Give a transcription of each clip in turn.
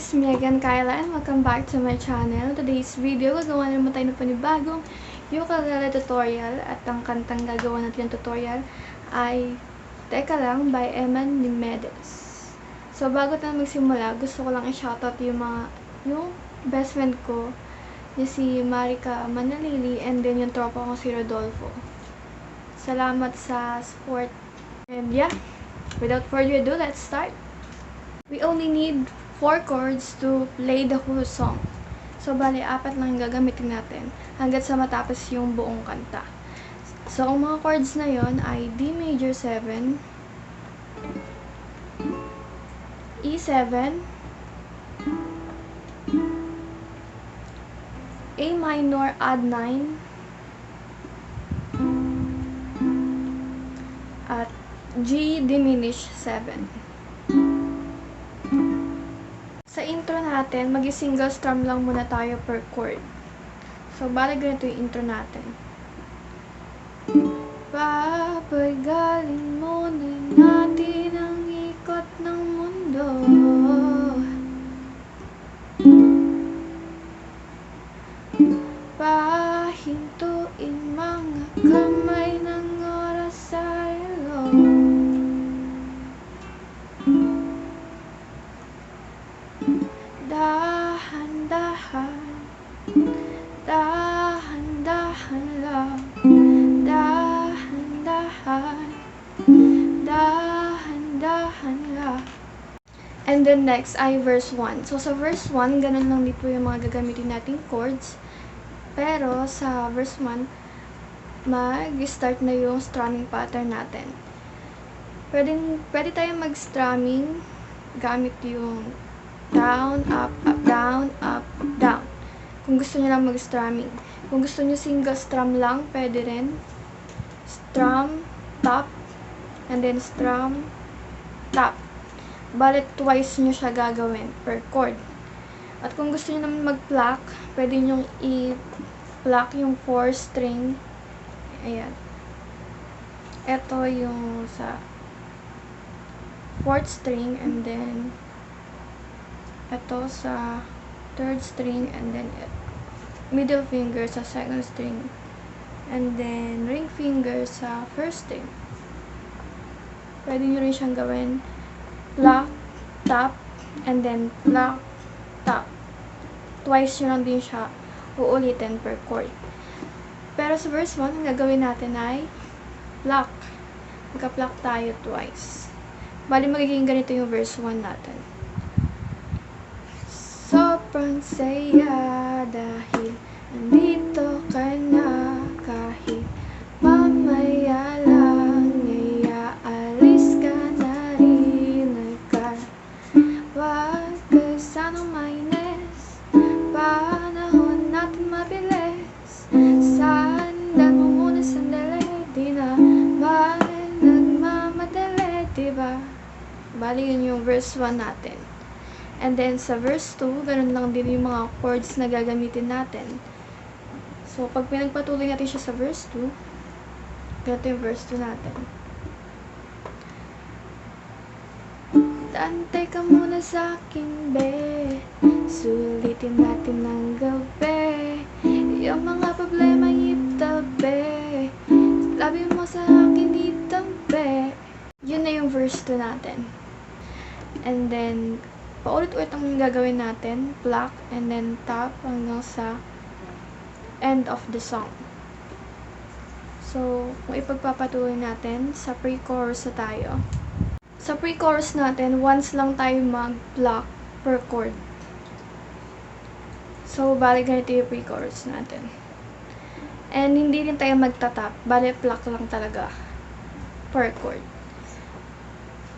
it's me again, Kyla, and welcome back to my channel. Today's video, gagawa naman tayo ng panibagong ukulele tutorial. At ang kantang gagawa natin ng tutorial ay Teka Lang by Emman Nimedez. So, bago tayo magsimula, gusto ko lang i-shoutout yung best friend ko, yung si Marika Manalili, and then yung tropa ko si Rodolfo. Salamat sa support. And yeah, without further ado, let's start. We only need 4 chords to play the whole song. So, bali, 4 lang yung gagamitin natin hanggat sa matapos yung buong kanta. So, ang mga chords na yon ay D major 7, E7, A minor add 9, at G diminished 7. Sa intro natin, mag-single strum lang muna tayo per chord. So, bali ganito yung intro natin. Papagalin muna natin ang ikot ng mundo. Pahintuin mga kamay ng oras sa relo. Dahan-dahan, dahan-dahan lang, dahan-dahan, dahan-dahan lang. And then next ay verse 1. So sa verse 1, ganun lang dito yung mga gagamitin nating chords. Pero sa verse 1, mag-start na yung strumming pattern natin. Pwede tayong mag-strumming gamit yung down, up, up, down, up, down. Kung gusto nyo lang mag-strumming. Kung gusto nyo single strum lang, pwede rin. Strum, tap, and then strum, tap. Balit twice nyo siya gagawin per chord. At kung gusto nyo naman mag-pluck, pwede nyo i-pluck yung 4 string. Ayan. Ito yung sa 4th string, and then ito sa 3rd string, and then middle finger sa 2nd string, and then ring finger sa 1st string. Pwede nyo rin siyang gawin pluck, tap, and then pluck, tap. Twice nyo lang din siya uulitin per chord. Pero sa verse 1, ang gagawin natin ay pluck. Magka-pluck tayo twice. Bali, magiging ganito yung verse 1 natin. Sobrang saya dahil nandito ka na, kahit mamaya lang ay aalis ka na rin agad. Huwag ka sanang mainis, panahon natin mabilis. Sandan mo muna sandali, di na ba nagmamadali, diba? Bali, yun yung verse 1 natin. And then, sa verse 2, ganun lang din yung mga chords na gagamitin natin. So, pag pinagpatuloy natin siya sa verse 2, ganito yung verse 2 natin. Tantay ka muna sa akin, be. Sulitin natin ng gabi. Yung mga problema itabi. Labi mo sa akin itabi. Yun na yung verse 2 natin. And then, paulit-ulit ang gagawin natin, pluck, and then tap hanggang sa end of the song. So, kung ipagpapatuloy natin, sa pre-chorus na tayo. Sa pre-chorus natin, once lang tayo mag-pluck per chord. So, bali ganito yung pre-chorus natin. And hindi rin tayo magtatap, bali pluck lang talaga per chord.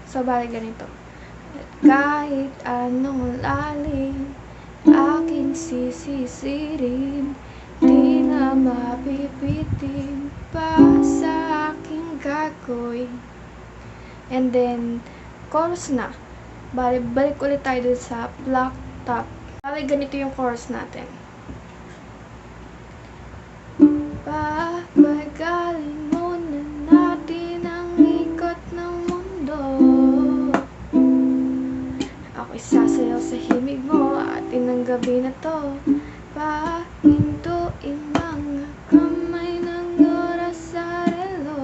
So, bali ganito. Kahit anong lalim aking sisisirin, di na mapipitin pa sa aking gagawin. And then, chorus na. Balik ulit tayo dun sa pluck, tap. Balik ganito yung chorus natin. Papagalin muna natin ang ikot ng mundo. Ako'y sasayaw sa himig mo. gabi na to, pahintuin mga kamay ng oras sa relo.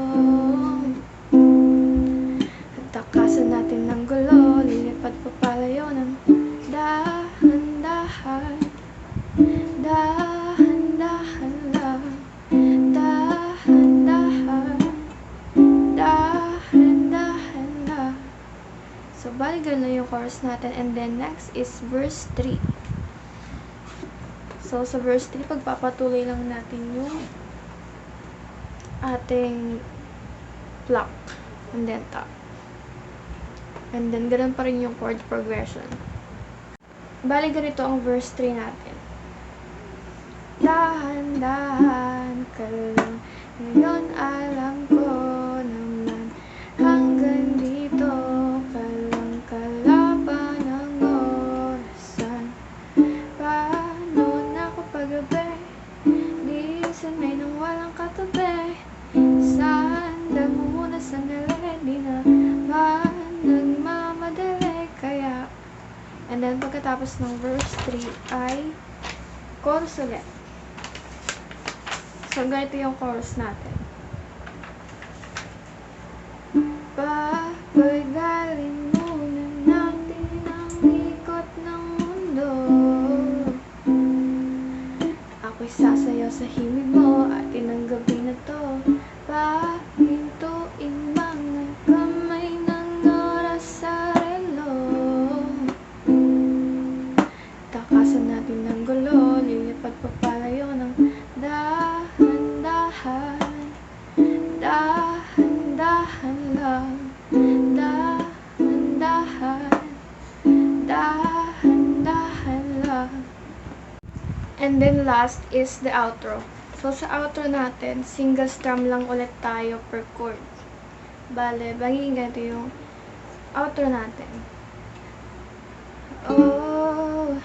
At takasan natin ng gulo, lilipad papalayo ng dahan-dahan. Dahan-dahan lang, dahan-dahan, dahan-dahan lang. So, bali ganun lang yung chorus natin. And then, next is verse 3. So, sa verse 3, pagpapatuloy lang natin yung ating pluck. And then, top. And then, ganun pa rin yung chord progression. Bali, ganito ang verse 3 natin. Dahan-dahan ka lang, ngayon alam ko naman, hanggang dito ka lang, kalaban ng orasan. Paano na ako paggabi, di sanay nang walang katabi. Sanda mo muna sandali, di na ba nagmamadali kaya. And then pagkatapos ng verse 3 ay chorus ulit. So, ganito yung chorus natin. Papagalin muna natin ang ikot ng mundo. Ako'y sasayaw sa himig mo, atin ang gabi na to. Pahintuin mga kamay ng oras sa relo. Takasan natin ng gulo, lilipad papalayo ng dahan-dahan, dahan-dahan lang, dahan-dahan, dahan-dahan lang. And then last is the outro. So sa outro natin, single strum lang ulit tayo per chord. Bale, magiging ganito yung outro natin. Oh,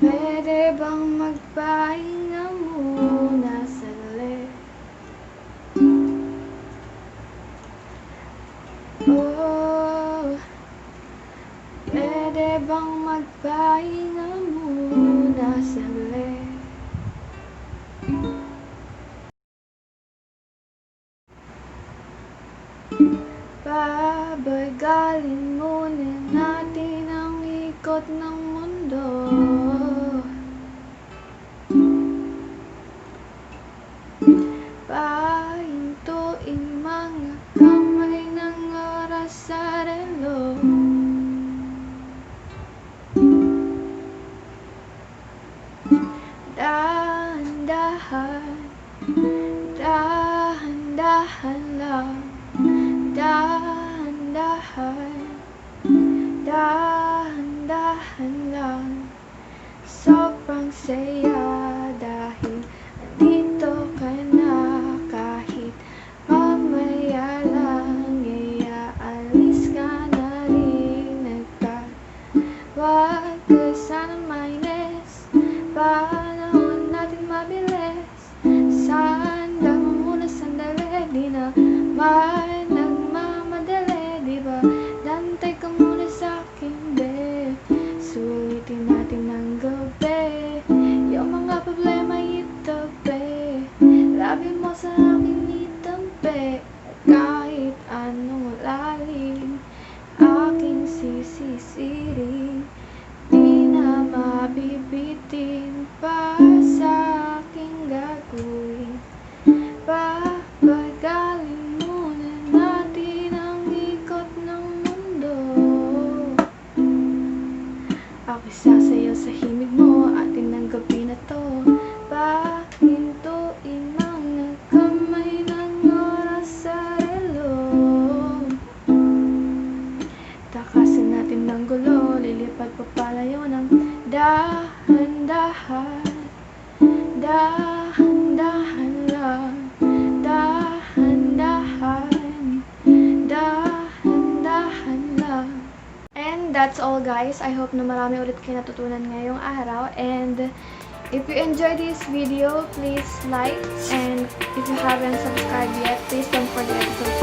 pwede bang magpahinga muna saglit? Oh, pwede bang magpahinga muna saglit? Pabagalin muna natin ang ikot ng mundo. Pahintuin mga kamay ng oras sa relo. Dahan-dahan, dahan-dahan lang, dahan-dahan, dahan-dahan lang. Sobrang saya dahil andito ka na, kahit mamaya lang, iaalis ka na rin agad. Wag ka sana mainis, panahon natin mabilis. Sanda mo muna sandali, di na man nagmamadali, di ba? Dantay ka muna sa'kin, babe. Sulitin natin ang gabi, yung mga problema itabi. Labi mo sa akin itampi, kahit anong lalim aking sisisirin, di na mabibitin pa sa aking gagawin. Papagalin muna natin ang ikot ng mundo. Ako'y sasayaw sa himig mo, atin ang gabi na to. Pahintuin mga kamay ng oras sa relo. Takasan natin ng gulo, lilipad papalayo ng dahan-dahan, dahan-dahan lang, dahan-dahan, dahan-dahan lang. And that's all, guys. I hope na marami ulit kayo natutunan ngayong araw. And if you enjoyed this video, please like. And if you haven't subscribed yet, please don't forget to subscribe.